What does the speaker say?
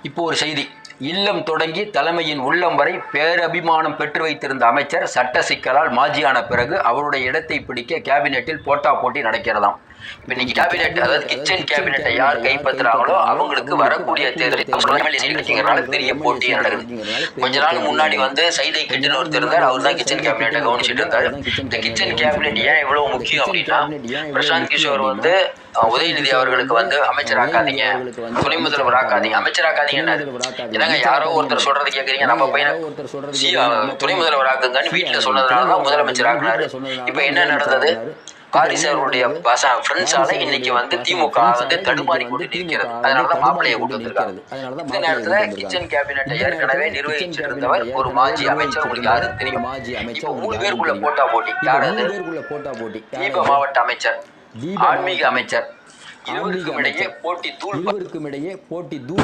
இப்போ ஒரு செய்தி. இல்லம் தொடங்கி தலைமையின் உள்ளம் வரை பேரபிமானம் பெற்று வைத்திருந்த அமைச்சர் சட்ட சிக்கலால் மாஜியான பிறகு அவருடைய இடத்தை பிடிக்க கேபினெட்டில் போட்டா போட்டி நடக்கிறதாம். இப்போ இன்னைக்கு கேபினெட், அதாவது கிச்சன் கேபினெட்டை யார் கைப்பற்றுறாங்களோ அவங்களுக்கு வரக்கூடிய தேர்தல் பெரிய போட்டி நடக்குது. கொஞ்ச நாள் முன்னாடி சைதை கெட்டுன்னு ஒருத்தர் இருந்தார். அவர் தான் கிச்சன் கேபினெட்டை கவனிச்சுட்டு இருந்தார். இந்த கிச்சன் கேபினெட் ஏன் இவ்வளவு முக்கியம் அப்படின்னா, பிரசாந்த் கிஷோர் உதயநிதி அவர்களுக்கு அமைச்சராக்காதீங்க, துணை முதல்வர் ஆக்காதீங்க, அமைச்சராக்காதீங்க. என்னங்க யாரோ ஒருத்தர் சொல்றது கேட்குறீங்க, நம்ம பையனை துணை முதல்வர் ஆக்குங்கன்னு வீட்டில் சொன்னதுனால முதலமைச்சர் ஆக்குனாரு. இப்போ என்ன நடந்தது? வாரிசு அவருடைய ஃப்ரெண்ட்ஸால இன்னைக்கு திமுக தடுமாறி கொண்டு நிற்கிறது. அதனாலதான் மாப்பிள்ளையை கூட்டு வந்திருக்காங்க. இந்த நேரத்துல கிச்சன் கேபினெட்டை ஏற்கனவே நிர்வகிச்சிருந்தவர் ஒரு மாஜி அமைச்சர். உங்களுக்கு யாரு தெரியும்? இப்போ 3 பேருக்குள்ள போட்டா போட்டி. யார் அது? தீப மாவட்ட அமைச்சர், ஆன்மீக அமைச்சர், இருவருக்கும் இடையே போட்டி தூள்.